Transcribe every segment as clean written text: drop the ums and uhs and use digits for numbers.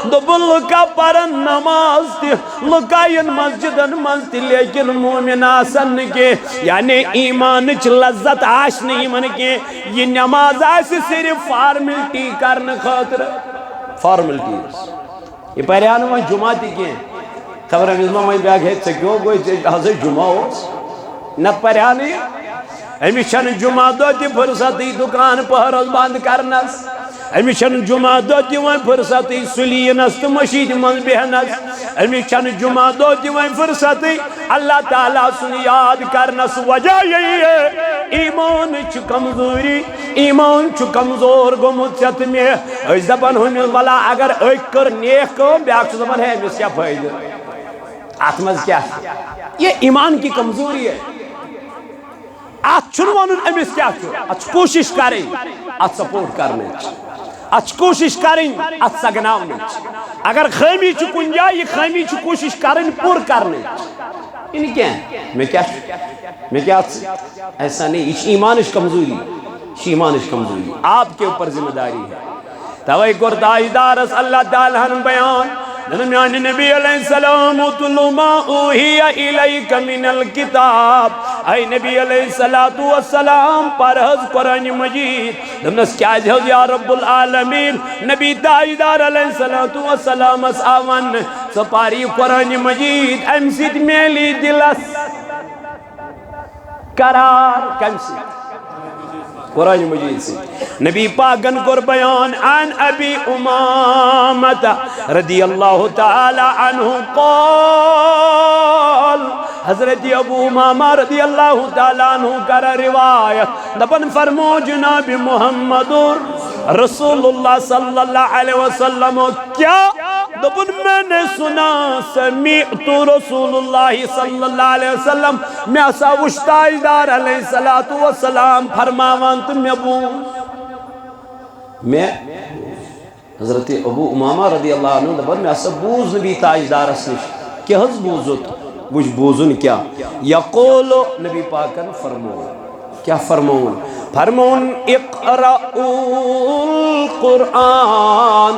دوبن لکا پرن نماز تی لکائن مسجدن مز تی لیکن مومن آسن کے یعنی ایمان چ لذت آش نہیں من کے یہ نماز آس صرف فارملٹی کرن خاطر فارملٹی یہ پہریان وہاں جمعہ تی کیں خبر ہمیں میں بیاگ ہے چکیو کوئی حضر جمعہ ہو نہ پہریانی ہمیشن جمعہ دو تی فرصتی دکان پہرز بند کرنس ہمیشن جمعہ دو تی وہاں فرصتی سلینس تو مشید من بہنس ہمیشن جمعہ دو تی وہاں فرصتی اللہ تعالیٰ سن یاد کرنس وجہ یہی ہے ایمان چھ کمزوری ایمان چھ کمزور گمت چت میں اس دبن ہونے والا اگر ایک کر نیک کو بیاک چھ دبن ہے اس کیا فائدہ آتمز کیا یہ ایمان کی کمزوری ہے آت چھنوانن امیس کیا چھو اچھ کوشش کریں آت سپورٹ کرنے اچھ کوشش کریں آت سگناؤنے اگر خیمی چھ کنجا یہ خیمی چھ کوشش کریں پور کرنے انہی کیا ہے میں کیا ایسا نہیں اچھ ایمانش کمزوری اچھ ایمانش کمزوری آپ کے اوپر ذمہ داری ہے توائی قرطائی دارس اللہ تعالیٰ ہن بیان نمیان نبی علیہ السلام اتلو ما اوہی الیک من الکتاب اے نبی علیہ السلام پرہز قرآن مجید دمنس کیا جہد یا رب العالمین نبی تاجدار علیہ السلام اس آون سپاری قرآن مجید امسید میلی دلس قرار کمسید قرآن مجید سے نبی پاکن کر بیان عن ابی امامت رضی اللہ تعالی عنہ قال حضرت ابو امامہ رضی اللہ تعالی عنہ کر روایت دبن فرمو جناب محمد رسول اللہ صلی اللہ علیہ وسلم کیا دبن میں نے سنا سمیعت رسول اللہ صلی اللہ علیہ وسلم میں اسا وشتاجدار علیہ السلام فرماوان تم میں حضرت ابو امامہ رضی اللہ عنہ دبن میں اسا بوز نبی تاجدار اسنش کیا حض بوزت وش بوزن کیا یقول نبی پاکن فرمون کیا فرمون فرمون اقرأوا القرآن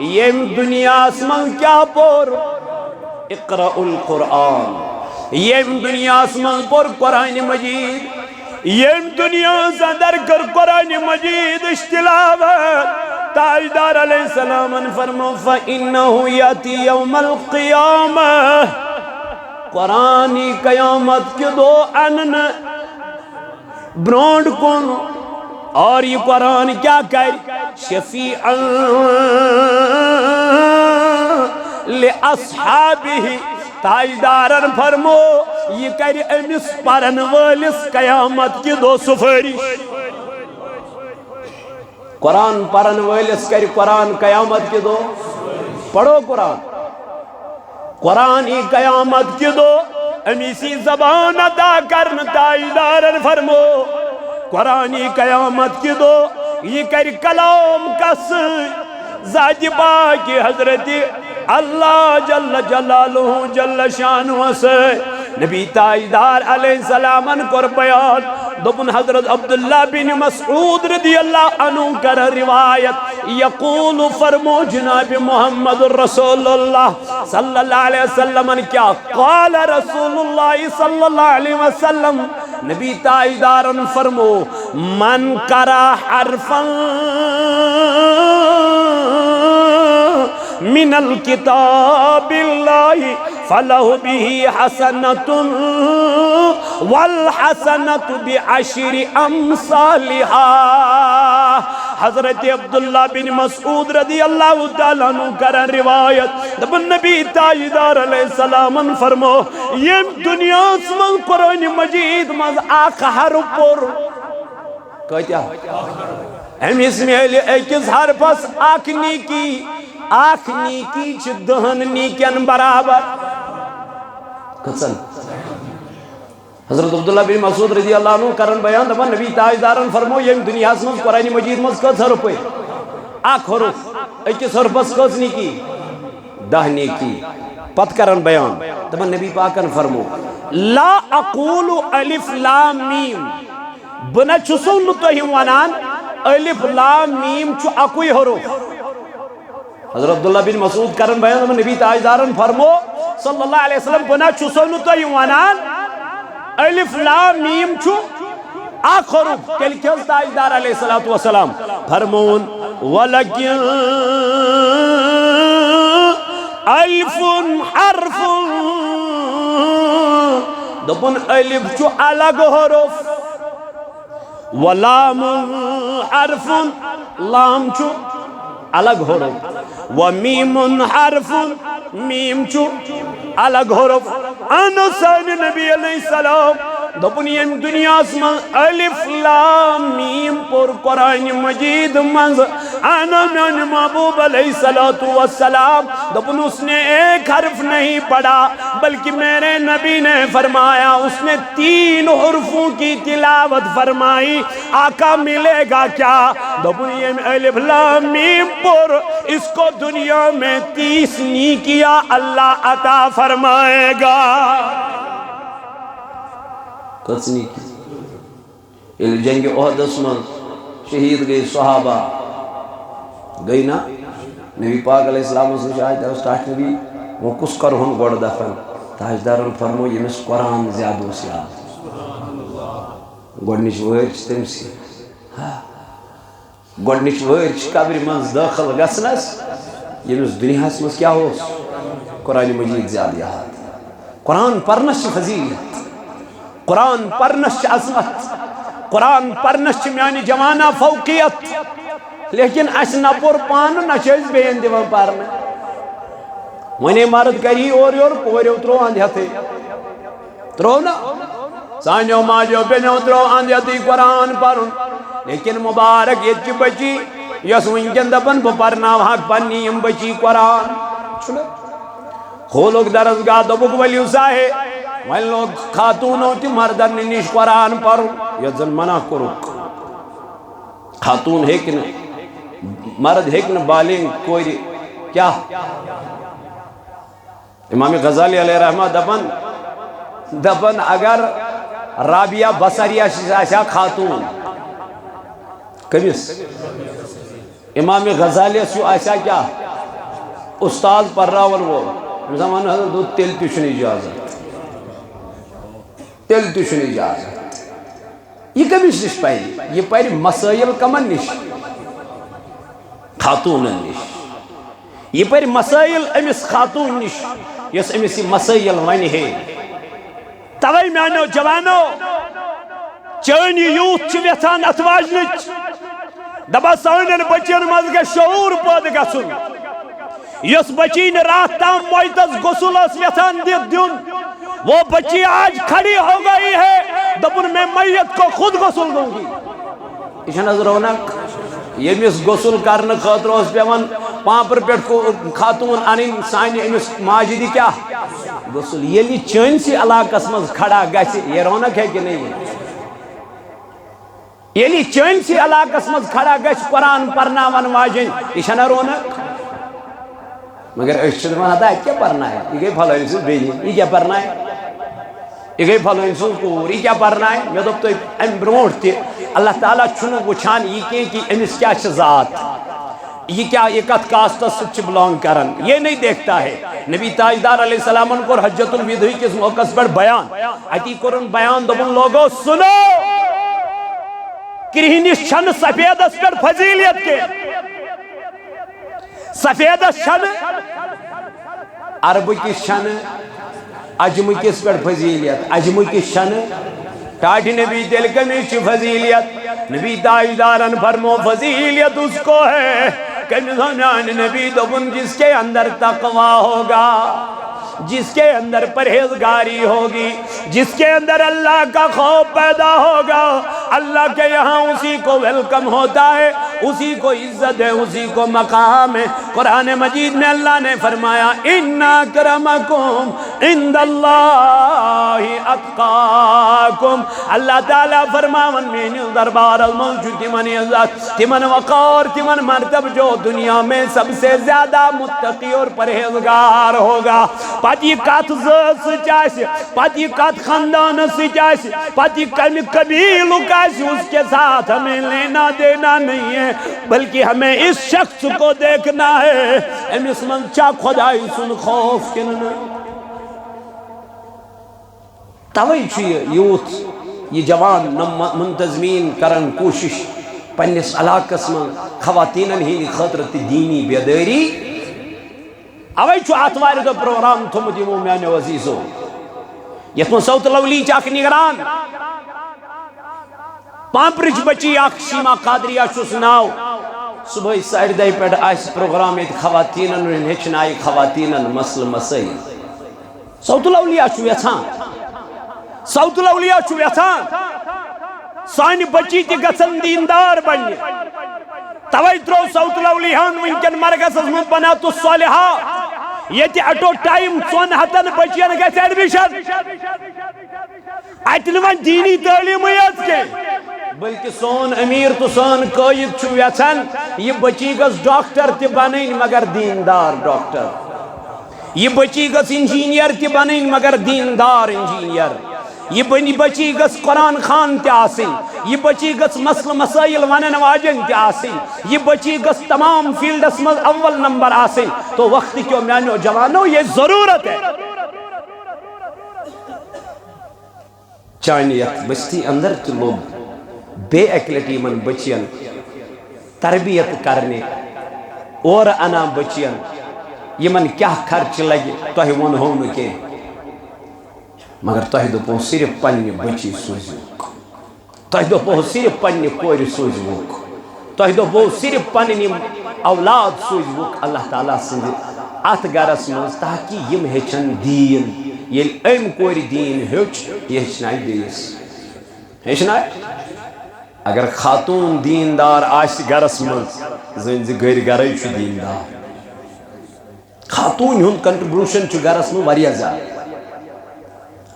یم دنیا اسمان کیا پور اقرأوا القرآن یم دنیا اسمان پور قرآن مجید یم دنیا زندر کر قرآن مجید اشتلاوت تاجدار علیہ السلام فرمو فَإِنَّهُ يَأْتِي يَوْمَ الْقِيَامَةِ قرآنی قیامت کے دو انن برونڈ کن اور یہ قرآن کیا کر شفیعا لِأَصْحَابِهِ تاجدارن فرمو یہ کر امس پرن والس قیامت کی دو سفارش قرآن پرن والس کر قرآن قیامت کی دو پڑھو قرآن قرآنی قیامت کی دو امیسی زبان ادا کرن تاجدارن فرمو قرآنی قیامت کی دو یہ کر کلام کس ذات باقی حضرت اللہ جل جلالہ جل شانہ سے نبی تاجدار علیہ السلام کر بیان دبن حضرت عبداللہ بن مسعود رضی اللہ عنہ کر روایت یقول فرمو جناب محمد رسول اللہ صلی اللہ علیہ وسلم کیا قال رسول اللہ صلی اللہ علیہ وسلم نبی تاجدارن فرمو من کرا حرفا من الكتاب اللہ فَلَهُ بِهِ حَسَنَةٌ وَالْحَسَنَةُ بِعَشْرِ أَمْثَالِهَا حضرت عبداللہ بن مسعود رضی اللہ تعالیٰ عنہ کرن روایت دبن نبی تاجدار علیہ السلام فرمو یہ دنیا اسمن قرآن مجید مز آخ حرف پر کہتا ہم اس میں ایکس حرفس آخ نیکی چھ دہن نیکین برابر کسن حضرت عبداللہ بن مسعود رضی اللہ عنہ کرن بیان دبا نبی تاجدارن فرمو یم دنیا اسمز قرآن مجید مز کس حرف ہے آخ حرف ایکس حرفس کس نیکی دہ نیکی پت کرن بیان دبا نبی پاکن فرمو لا اقول الف لام میم بنا چسون تو ہی ونان الف لام میم چو اکوی حرف حضرت عبداللہ بن مسعود کرن بیان نبی تاجدارن فرمو صلی اللہ علیہ وسلم بنا چسونو تو یوانان الف لام میم چھو آخر تیل کیز تاجدار علیہ السلام فرمون وَلَكِنْ الف حرف دپن الف چھو الگ حرف ولام حرف لام چھو الگ حرف ومیم حرف میم چھو الگ حرف انو سین نبی علیہ السلام دپن یم دنیا من الف لام میم پر قرآن مجید منز انا من محبوب علیہ السلام دپن اس نے ایک حرف نہیں پڑھا بلکہ میرے نبی نے فرمایا اس نے 3 حرفوں کی تلاوت فرمائی آقا ملے گا کیا دپن یم الف لام میم پر اس کو دنیا میں 30 نیکیاں اللہ عطا فرمائے گا کتنی کی جنگ احد من شہید گئی صحابہ گئی نا نبی پاک علیہ السلام سے شاہد ہے استاش نبی وہ کس کرہن گوڑ دفن تاجدارن فرمو یہ مس قرآن زیادہ سے گوڑنش ویرچ تم سی گوڑنش ویرچ قبر منز داخل گسنس یہ مس دنیا مز کیا ہو قرآن مجید زیادہ یاد قرآن پرنش فضیلت قرآن پرنش عظمت قرآن پرنش میانی جوانا فوقیت لیکن اس نہ پر پان نہ چیز بین دیوان پارنا ونے مرد کری اور پورے اترو آندھیاتے ترو نا سانیو ماجو بینو اترو آندھیاتی قرآن پرن لیکن مبارک یہ چی بچی یس ونکن دپن پرنا حق پنیم بچی قرآن چھلو خولوک درزگاہ دبک ولیو ساہے وین لوگ خاتونوں تی مردن نش قرآن پڑھو یا زن منع کرو خاتون ہے کہ مرد ہے کہ بالنگ کوئی کیا امام غزالی علیہ رحمہ دپن اگر رابعہ بصریہ شیشہ خاتون کمیس امام غزالی سو ایسا کیا استاذ پر راول وہ زمان حضرت دو تیل پیشن اجازت تیل تشن اجازت یہ کمیس نش پہلی یہ پہلی مسائل کمن نش خاتون نش یہ پہلی مسائل امس خاتون نش یس امس مسائل ونی ہے توئی میانو جوانو چونی یوت چھ ویتھان اتواج نچ دبا سانن بچین مز گے شعور پود گسن یس بچین رات تام مویتس غسل اس ویتھان دیون وہ بچی آج کھڑی ہو گئی ہے دپن میں میت کو خود غسل دوں گی یہ نظر رونق یہ مس غسل کرنے خاطر اس پیون پامپر پیٹ کو خاتون انین سانی امس ماجدی کیا غسل یہ چین سی علاقہ مز کھڑا گسی یہ رونق ہے کہ نہیں یہ چین سی علاقہ مز کھڑا گس قرآن پرنا ون واجن یہ نہ رونق مگر اشتر من ہتا کیا پرنا ہے یہ گئی پھلوین سے بیجی یہ کیا پرنا ہے یہ گئی پھلوین سے کور یہ کیا پرنا ہے میں دب تو ام برونٹ تی اللہ تعالیٰ چھنو وچھان یہ کہ امس کیا ذات یہ کیا یہ کت کاسٹس سے بلانگ کرن یہ نہیں دیکھتا ہے نبی تاجدار علیہ السلام کو حجت الوداع کس موقع پر بیان اتی قرآن بیان دبن لوگو سنو کرہنش چھن سفیدس پر فضیلیت کے سفید شن عرب کی شن عجم کس پر فضیلیت عجم کی شن ٹاٹھ نبی دل کنش فضیلیت نبی تاجدارن فرمو فضیلیت اس کو ہے کہ نبی دبن جس کے اندر تقوی ہوگا جس کے اندر پرہیزگاری ہوگی جس کے اندر اللہ کا خوف پیدا ہوگا اللہ کے یہاں اسی کو ویلکم ہوتا ہے اسی کو عزت ہے اسی کو مقام ہے قرآن مجید میں اللہ نے فرمایا اِنَّ أَكْرَمَكُمْ عند اللہ اتقاکم اللہ تعالیٰ فرماون میں دربار موجود تمن عزت تمن وقار تمن مرتب جو دنیا میں سب سے زیادہ متقی اور پرہیزگار ہوگا پتہ یہ کت ذات سچ پتہ یہ کت خاندان سچ پتہ یہ کم قبیلک اس کے ساتھ ہمیں لینا دینا نہیں ہے بلکہ ہمیں اس شخص کو دیکھنا ہے امس من چا خدائی سن خوف کن توئی چھ یوتھ یہ جوان منتظمین کرن کوشش پنس علاقس من خواتینن ہی خاطر دینی بیداری اوے چھ اتوار دو پروگرام تھومت یمو میانیو عزیزو یت من صوت لولی چاک نگران پامپرچ بچی اخ شیما قادریہ چھس ناو صبح ساڑھ دہی پیٹ آئیس پروگرام ایت خواتینن ہچنائی خواتینن مسل مسائل صوت الاولیاء چھو یتھان صوت الاولیاء چھو یتھان سانی بچی تی گسن دیندار بنی توئی ترو صوت الاولیاء ونکن مرگس از من بناتو صالحہ یہ تی اٹو ٹائم چون ہتن بچین گیس ایڈمیشن ایتنوان دینی تعلیم یاد کے بلکہ سون امیر تو سون قائد چھو یتھن یہ بچی گس ڈاکٹر تی بنین مگر دیندار ڈاکٹر یہ بچی گس انجینئر تی بنین مگر دیندار انجینئر یہ بچی گس قرآن خان تی آسن یہ بچی گس مسل مسائل ونن واجن تی آسن یہ بچی گس تمام فیلڈس مز اول نمبر آسن تو وقت کیوں میانو جوانو یہ ضرورت ہے چانیت بستی اندر تو لوگ بے اکلٹی من بچین تربیت کرنے اور انا بچین یہ من کیا خرچ لگے توہی ون ہون کے مگر توہی دو پہو صرف پنی بچی سوزیوک توہی دو پہو صرف پنی کوری سوزیوک توہی دو پہو صرف پنی اولاد سوزیوک اللہ تعالیٰ سنگی آت گارس منز تاکہ یم ہچن دین یہ ایم کوری دین ہچ یہ ہچنائی دیس ہچنائی اگر خاتون دیندار آس گرس منز زنز گر گرائی چھ دیندار خاتون ہن کنٹریبیوشن چھ گرس من واریاہ زیادہ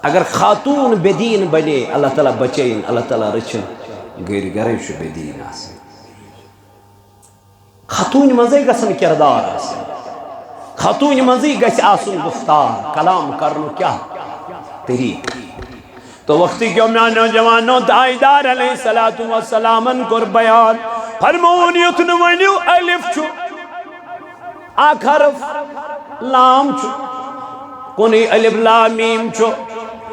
اگر خاتون بے دین بنے اللہ تعالیٰ بچین اللہ تعالیٰ رچن گر گرائی چھ بے دین آسن خاتون منزے گسن کردار آسن خاتون منزے گس آسن گفتار کلام کرنو کیا طریق تو وقتی کیوں میانو جوانو تائیدار علیہ السلام کر بیان فرمون یتن ونیو الف چھو آکھ حرف لام چھو کنی الف لام میم چھو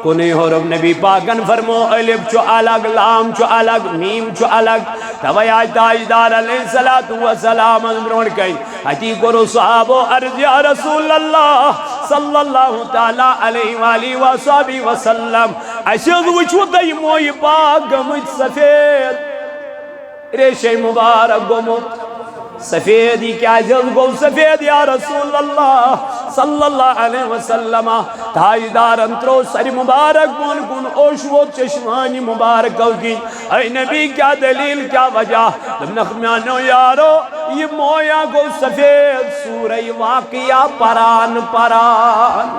کنی حرف نبی پاکن فرمو الف چھو الگ لام چھو الگ میم چھو الگ توی آج تائیدار علیہ السلام برون کئی حتی کرو صحابو عرض یا رسول اللہ صلی اللہ تعالیٰ علیہ وآلہ وآلہ وسلم اشد وچو دائی موئی پاک گمت سفید ریشہ مبارک گمت سفیدی کیا جز گو سفید یا رسول اللہ صلی اللہ علیہ وسلم تائیدار انترو سری مبارک بون کن اوشو چشمانی مبارک کی اے نبی کیا دلیل کیا وجہ نخمیانو یارو یہ مویا گو سفید سورہ واقعہ پران پران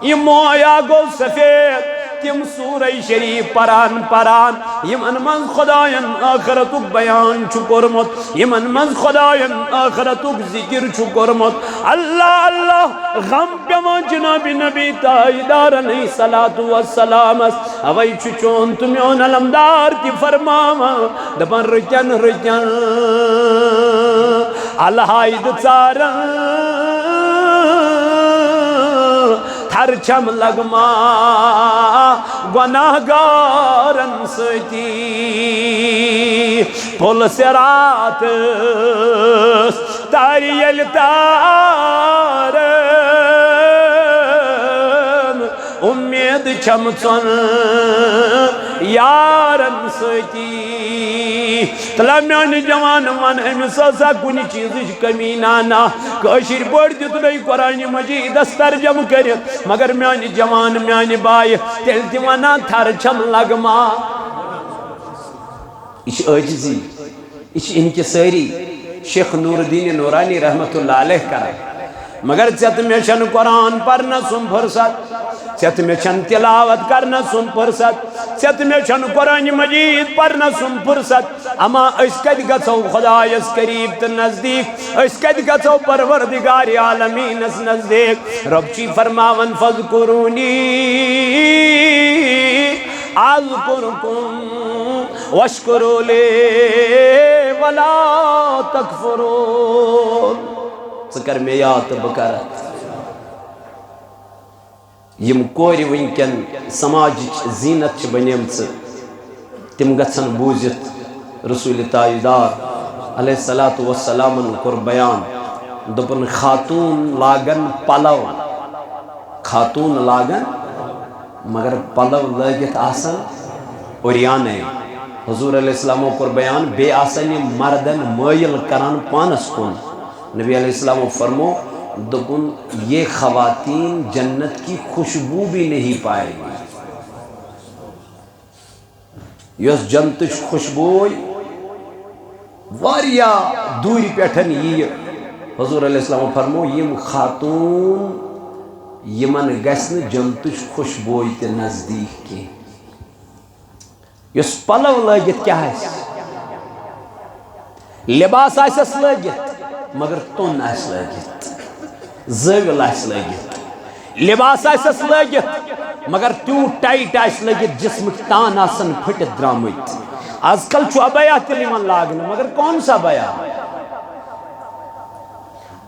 یہ مویا گو سفید تم سورہ شریف پران پران یمن من خداین آخرتک بیان چکرمت یمن من خداین آخرتک ذکر چکرمت اللہ اللہ غم پیما جناب نبی تائیدار علیہ السلام اوئی چون تمیون علمدار کی فرماما دبن رجن رجن الہائی دچارن ہر چھم لگما گناہ گارن ستی پل سرات تاریل تارن امید چھم چن یارن ستی تلامیان جوان من امساسا کنی چیزش کمی نانا کاشر پڑھ دیتنی قرآن مجید استرجم کرت مگر میانی جوان میانی بائی تیل دیوانا تھر چھم لگما اچھ عجزی اچھ ان کے ساری شیخ نور الدین نورانی رحمت اللہ علیہ کرے مگر ژےٚ مےٚ چھَنہٕ قرآن پرنس سُم فرصت ژےٚ مےٚ چھَنہٕ تلاوت کرنس سُم فرصت ژےٚ مےٚ چھَنہٕ قرآن مجید پرنس سُم فرصت اما أسۍ کتہِ گژھو خدایس قریب تہٕ نزدیک أسۍ کتہِ گژھو پروردگار عالمیٖنس نزدیک رب چھی فرماون فاذکرونی اذکرکم واشکروا لی ولا تکفرون ژٕ کر مےٚ یاد تہٕ بہٕ کرتھ یم کورِ وٕنکٮ۪ن سماجٕچ زیٖنت چھِ بنیمژٕ تِم گژھن بوٗزِتھ رسول تاجدار علیہ الصلوۃ والسلامن کوٚر بیان دوٚپُن خاتوٗن لاگن پلو خاتوٗن لاگن مگر پلو لٲگِتھ آسن اوریانے حضور علیہ السلامو کوٚر بیان بیٚیہِ آسن یِم مردن مٲیل کران پانس کُن نبی علیہ السلام فرمو دوپن یہ خواتین جنت کی خوشبو بھی نہیں پائے گی یس جنتش خوشبو واریا دوری پیٹھن یہ حضور علیہ السلام فرمو یم خاتون یمن گسن جنتش خوشبو تے نزدیک کی یس پلو لگت کیا ہے لباس آسس لگت مگر تون آس لگت زٲوِل آسہِ لٲگِتھ لباس آسس لٲگِتھ مگر تیوٗت ٹایٹ آسہِ لٲگِتھ جسمٕکۍ تان آسن پھٕٹِتھ درٛامٕتۍ آز کل چھُ ابیا تیٚلہِ یِوان لاگنہٕ مگر کون سا ابیا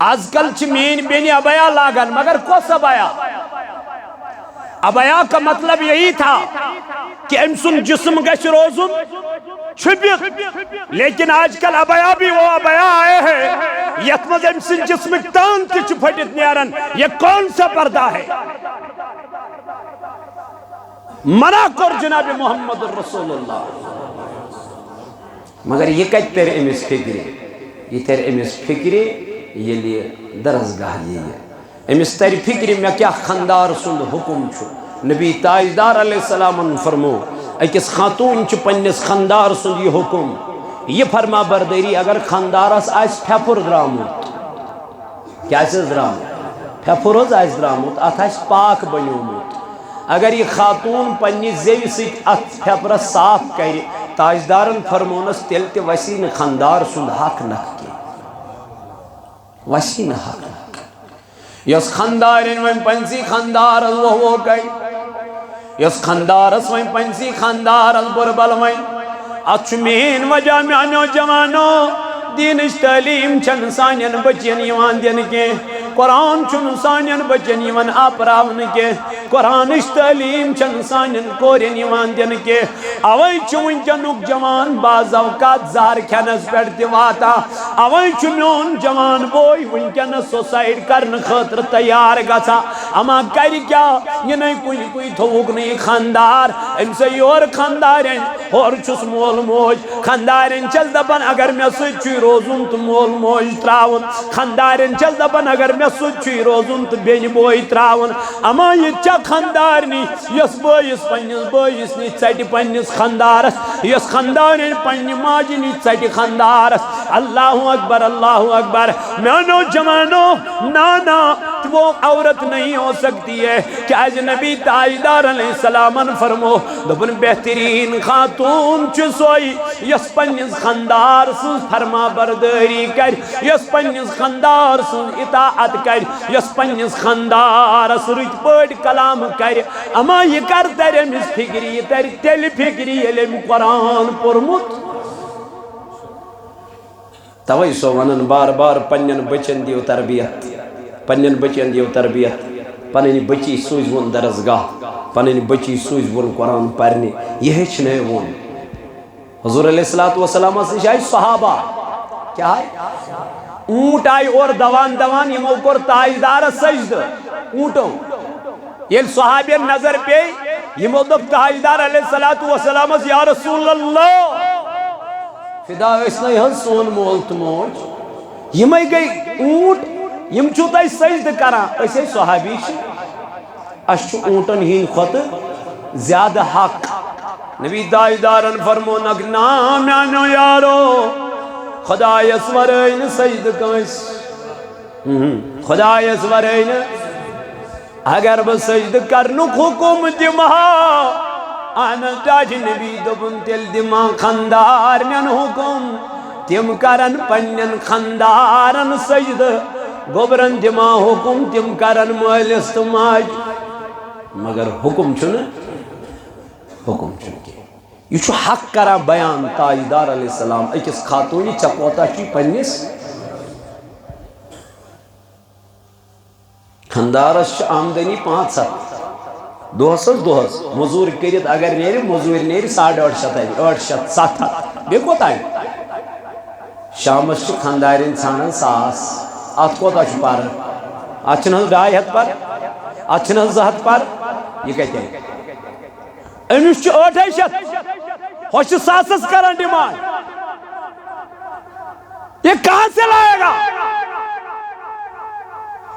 آز کل چھِ میٛٲنۍ بیٚنہِ ابیا لاگان مگر کۄس ابیا ابیا کا مطلب یہی تھا کہ أمۍ سُنٛد جسم گژھِ روزُن چھپت لیکن آج کل ابیا بھی وہ ابیا آئے ہیں یت مز أمۍ سٕنٛدۍ جسمٕکۍ تان تہِ چھِ پھٔٹِتھ نیران یہ کون سا پردہ ہے منع کوٚر جناب محمد رسول اللہ مگر یہ کتہِ ترِ أمِس فکرِ یہ ترِ أمِس فکرِ ییٚلہِ درسگاہ یِیہِ أمِس ترِ فکرِ مےٚ کیٛاہ خانٛدار سُنٛد حکم چھُ نبی تاجدار علیہ السلامن فرمو أکِس خاتوٗن چھُ پننِس خانٛدار سُنٛد یہِ حکم یہ فرما برداری اگر خاندارس آس پھیپھر درامت کیا آسس درامت پھیپھر حظ آس درامت اتھ آس پاک بنیومت اگر یہ خاتون پننہِ زیوِ سۭتۍ اتھ پھیپھرس صاف کرِ تاجدارن فرمونس تیٚلہِ تہِ وسی نہٕ خاندار سُنٛد حق نکھ کینٛہہ وسی نہٕ حق نکھ یۄس خاندارن وۄنۍ پنسٕے خاندارس وۄہ گٔے یۄس خاندارس وۄنۍ پنسٕے خاندارس بُربل وۄنۍ اتھ چھُ مین وجہ میانیو جوانو دینٕچ تعلیٖم چھنہٕ سانٮ۪ن بچین یِوان دِنہٕ کینٛہہ قرآن چھُنہٕ سانٮ۪ن بچین یِوان آپراونہٕ کینٛہہ قرآنٕچ تعلیٖم چھنہٕ سانٮ۪ن کورٮ۪ن یِوان دِنہٕ کینٛہہ اوے چھُ وٕنکٮ۪نُک جوان بعض اوقات زہر کھٮ۪نس پٮ۪ٹھ تہِ واتان اوے چھُ میون جوان بوے وٕنکٮ۪نس سوسایڈ کرنہٕ خٲطرٕ تیار گژھان اما کرِ کیٛاہ یِنَے کُنہِ تھوٚوُکھ نہٕ یہِ خاندار أمِس یورٕ خاندارٮ۪ن ہورٕ چھُس مول موج خاندارٮ۪ن چھَس دپان اگر مےٚ سۭتۍ چھُے روزُن تہٕ مول موج ترٛاوُن خاندارٮ۪ن چھَس دپان اگر مےٚ سۭتۍ چھُے روزُن تہٕ بیٚنہِ بوے ترٛاوُن اما یہِ چھا خاندارنی یۄس بٲیِس پننِس بٲیِس نِش ژٹہِ پننِس خاندارس یۄس خاندارٮ۪ن پننہِ ماجہِ نِش ژٹہِ خاندارس اللہ اکبر میانو جوانو نانا وہ عورت نہیں ہو سکتی ہے کیاز نبی تاجدار علیہ السلام فرمو دپن بہترین خاتون چھُ سوے یۄس پننِس خاندار سٕنٛز فرما بردٲری کرِ یۄس پننِس خاندار سٕنٛز اطاعت کرِ یۄس پننِس خاندارس رٕتۍ پٲٹھۍ کلام کرِ اما یہِ کر ترِ أمِس فکرِ یہِ ترِ تیٚلہِ فکرِ ییٚلہِ أمۍ قرآن پوٚرمُت توے سو ونان بار بار پنن بچن دیو تربیت پنن بچن دیو تربیت پنن بچی سوزون درسگاہ پنن بچی سوزون قرآن پرنہِ یہ ہیٚچھنٲوُن حضور علیہ السلام نش آئی صحابہ کیا آئی اونٹ آئی اور دوان دوان یمو کور تاجدارس سجدٕ اونٹو ییٚلہِ صحابین نظر پے یمو دوٚپ تاجدار علیہ السلام یا رسول اللہ فدا ٲسۍ نَے حظ سون مول تہٕ موج یِمے گٔے اونٹ یم چھُو تۄہہِ سجدٕ کران أسۍ ہے صحابی چھِ اَسہِ چھُ اونٹن ہٕنٛدۍ کھۄتہٕ زیادٕ حق نبی تاجدارن فرمو نگ نا میانو یارو خدایس ورٲے نہٕ سجدٕ کٲنٛسہِ خدایس ورٲے نہٕ اگر بہٕ سجدٕ کرنُک حُکم دِمہا اہن حظ ڈاڈِ نبی دوٚپُن تیٚلہِ دِمہا خانٛدارنٮ۪ن حُکم تِم کرن پنٛنٮ۪ن خانٛدارن سجدٕ گوٚبرن دِمہا حُکم تِم کرن مٲلِس تہٕ ماجہِ مگر حُکم چھُنہٕ کینٛہہ یہ چھُ حق کران بیان تاجدار علیہ السلام أکِس خاتوٗنہِ ژےٚ کوتاہ چھُے پنٛنِس خانٛدارس چھِ آمدنی 500 دۄہس موٚزوٗرۍ کٔرِتھ اگر نیرِ موٚزوٗرۍ نیرِ 850 800 700 بیٚیہِ کوتاہ شامس چھِ خانٛدارٮ۪ن ژھانڈان 1000 اتھ کوتاہ چھُ پرٕ اتھ چھِنہٕ حظ 200 پرٕ اتھ چھِنہٕ حظ 200 پرٕ یہِ کتہِ اَنہِ أمِس چھُ 800 ہۄ چھِ 1000 کران ڈِمانڈ یہ کہاں سے لائے گا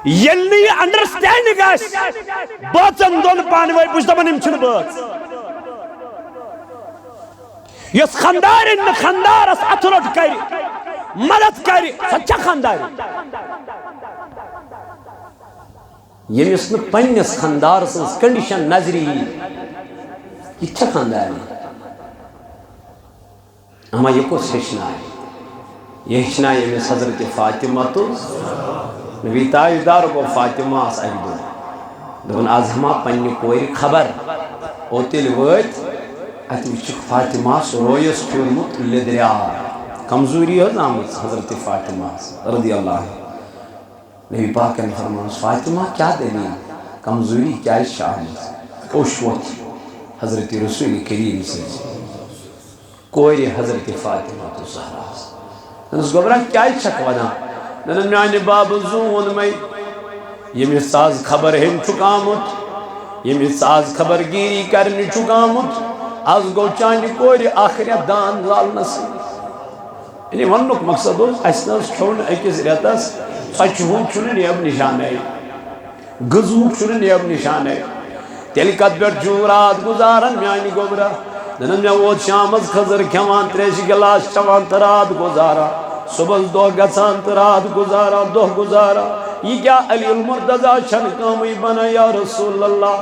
ییٚلہِ نہٕ یہِ انڈرسٹینڈنگ آسہِ بٲژن دۄن پانہٕ ؤنۍ بہٕ چھُس دپان یِم چھِنہٕ بٲژ یۄس خانٛدارِنۍ نہٕ خانٛدارس اَتھٕ روٚٹ کرِ مدد کرِ سۄ تہِ چھےٚ خانٛدارِنۍ ییٚمِس نہٕ پنٛنِس خانٛدار سٕنٛز کنڈِشن نظرِ یی یہِ تہِ چھےٚ خانٛدارِنۍ اما یہِ کُس ہیٚچھنایہِ یہِ ہیٚچھنایہِ أمِس حضرت فاطمہ نبی تاجدار گوٚو فاطمہ اکہِ دۄہ دوٚپُن آز ہما پنٛنہِ کورِ خبر او تیٚلہِ وٲتۍ اتہِ وٕچھِکھ فاطمہس رویس پھیوٗرمُت لیٚدریٛار کمزوٗری حظ آمٕژ حضرت فاطمہس رضی اللہ عنہ نبی پاکن فرمونس فاطمہ کیٛاہ دٔلیٖل کمزوٗری کیٛازِ چھِ آمٕژ اوٚش ووٚتھ حضرت رسول کریم سٕنٛزِ کورِ حضرت فاطمہ الزہراہس دوٚپنس گوٚبرا کیٛازِ چھکھ ونان دوٚپُن میانہِ بابہٕ زون مے ییٚمِس آز خبر ہیٚنۍ چھُکھ آمُت ییٚمِس آز خبر گیٖری کرنہِ چھُکھ آمُت آز گوٚو چانہِ کورِ اکھ رٮ۪تھ داند زالنسٕے یعنی وننُک مقصد اوس اسہِ نہٕ حظ کھیوٚو نہٕ أکِس رٮ۪تس ژۄچہِ چھُنہٕ نیب نِشانے غذہُک چھُنہٕ نیب نِشانے تیٚلہِ کتھ پٮ۪ٹھ چھُو رات گُزاران میانہِ گوٚبرا دوٚپُن مےٚ ووت شامس خٔزٕر کھٮ۪وان 3 گِلاس چٮ۪وان تہٕ رات گُزاران صُبحس دۄہ گژھان تہٕ رات گُزاران دۄہ گُزاران یہ کیا علی المرتضیٰ چھنہٕ کٲمٕے بنان یا رسول اللہ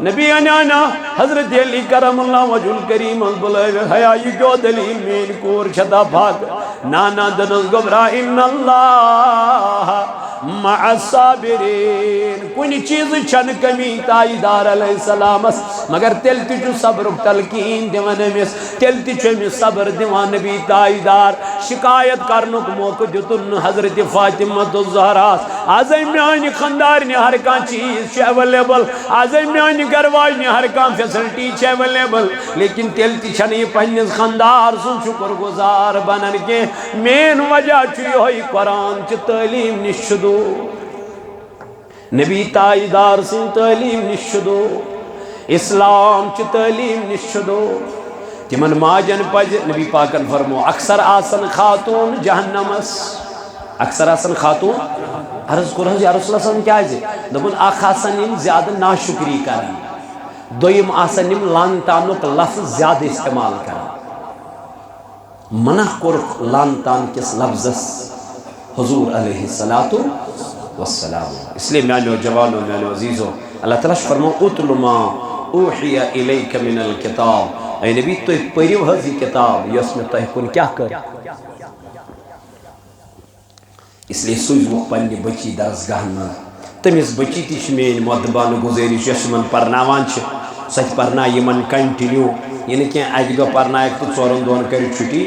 نبی انیانا حضرت علی کرم اللہ وجہ الکریم بلٲوِتھ حیا یہ کیٛاہ دلیٖل میٛٲنۍ کوٗر چھےٚ دپان نانا دوٚپنس گوٚبرا اِنَّ اللّٰہ مع الصابرین کُنہِ چیٖزٕ چھنہٕ کمی تاجدار علیہ السلامس مگر تیٚلہِ تہِ چھُ صبرُک تلقیٖن دِوان أمِس تیٚلہِ تہِ چھُ أمِس صبر دِوان نبی تاجدار شکایت کرنُک موقعہٕ دِتُن نہٕ حضرت فاطمہ الزہراہس آزے میانہِ خانٛدارنہِ ہر کانٛہہ چیٖز چھُ ایویلیبل آزے میانہِ گھر واجنہِ ہر کانٛہہ فیسلٹی چھِ ایویلیبل لیکن تیٚلہِ تہِ چھنہٕ یہِ پننِس خانٛدار سُنٛد شُکر گُزار بنان کینٛہہ مین وجہ چھُ یِہوٚے قرآن چہِ تعلیٖم نِش چھُ دوٗر نبی تاجدار سٕنٛدِ تعلیٖم نِش چھُ دوٗر اسلام چہِ تعلیٖم نِش چھُ دوٗر تِمن ماجن پزِ نبی پاکن فرمو اکثر آسن خاتوٗن جہنمس اکثر آسن خاتوٗن عرض کوٚر حظ یا رسول اللہ صلی کیٛازِ دوٚپُن اکھ آسن یِم زیادٕ ناشُکری کران دوٚیِم آسن یِم لان تانُک لفظ زیادٕ استعمال کران منع کوٚرُکھ لان تان کِس لفظس حضور علیہ الصلاۃ والسلام اس لیے میانیو جوانو میانیو عزیزو اللہ تعالیٰ چھُ فرمو اتل ما اوحی الیک من الکتاب اے نبی تُہۍ پٔرِو حظ یہِ کِتاب یۄس مےٚ تۄہہِ کُن کیٛاہ کٔر اس لیے سوٗزۍوُکھ پننہِ بچی درسگاہن منٛز تٔمِس بچی تہِ چھِ میٛٲنۍ مۄدبانہٕ گُزٲرِش یۄس یِمن پرناوان چھِ سۄ تہِ پرنایہِ یِمن کنٹِنیوٗ یہِ نہٕ کینٛہہ اکہِ دۄہ پرنایکھ تہٕ 4 دۄہن کٔرِتھ چھُٹی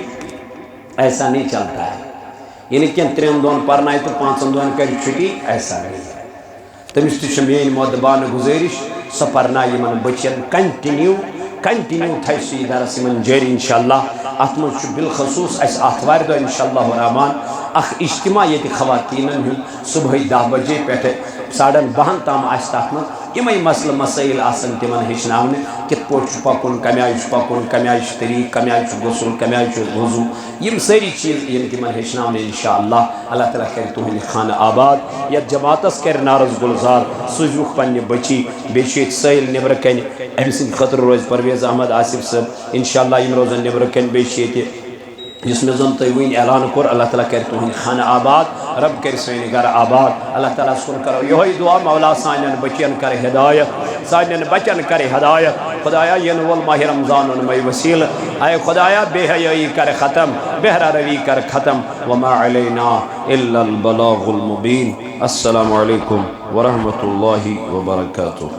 ایسا نہیں چلتا ہے یہ نہٕ کینٛہہ 3 دۄہن پرنایہِ تہٕ 5 دۄہن کٔرِتھ چھُٹی ایسا نہیں ہے تٔمِس تہِ چھِ میٛٲنۍ مۄدبانہٕ گُزٲرِش سۄ پرنایہِ یِمن بچن کنٹِنیوٗ تھایہِ سُہ یہِ درس یِمن جٲری انشاءاللہ اتھ منٛز چھُ بالخصوٗص اسہِ آتھوارِ دۄہ انشاءاللہ الرحمان اکھ اجتماع ییٚتہِ خواتیٖنن ہُنٛد صُبحٲے 10 بجے پٮ۪ٹھٕ 12:30 تام آسہِ تتھ منٛز یِمے مسلہٕ مسٲیل آسن تِمن ہیٚچھناونہٕ کِتھ پٲٹھۍ چھُ پکُن کمہِ آیہِ چھُ پکُن کمہِ آیہِ چھُ طریٖقہٕ کمہِ آیہِ چھُ غسل کمہِ آیہِ چھُ وضوٗ یِم سٲری چیٖز یِن تِمن ہیٚچھناونہٕ انشاءاللہ اللہ تعالیٰ کرِ تُہنٛدِ خانہٕ آباد یتھ جماعتس کرِ نعرس گُلزار سوٗزۍوُکھ پننہِ بچی بیٚیہِ چھُ ییٚتہِ سٲحِل نیبرٕ کنہِ أمۍ سٕنٛدِ خٲطرٕ روزِ پرویز احمد آصف صٲب انشاءاللہ یِم روزن نیبرٕ کنہِ بیٚیہِ چھِ ییٚتہِ یُس مےٚ زن تۄہہِ وٕنۍ اعلان کوٚر اللہ تعالیٰ کرِ تُہنٛدِ خانہٕ آباد رب کر سین گھر آباد اللہ تعالیٰ سن کرو یہ دعا مولا سانین بچین کر ہدایت سانین بچن کر ہدایت خدایا ین وول ماہ رمضان میں وسیل اے خدایا بے حیائی کر ختم بہرہ روی کر ختم وما علینا الا البلاغ المبین السلام علیکم ورحمۃ اللہ وبرکاتہ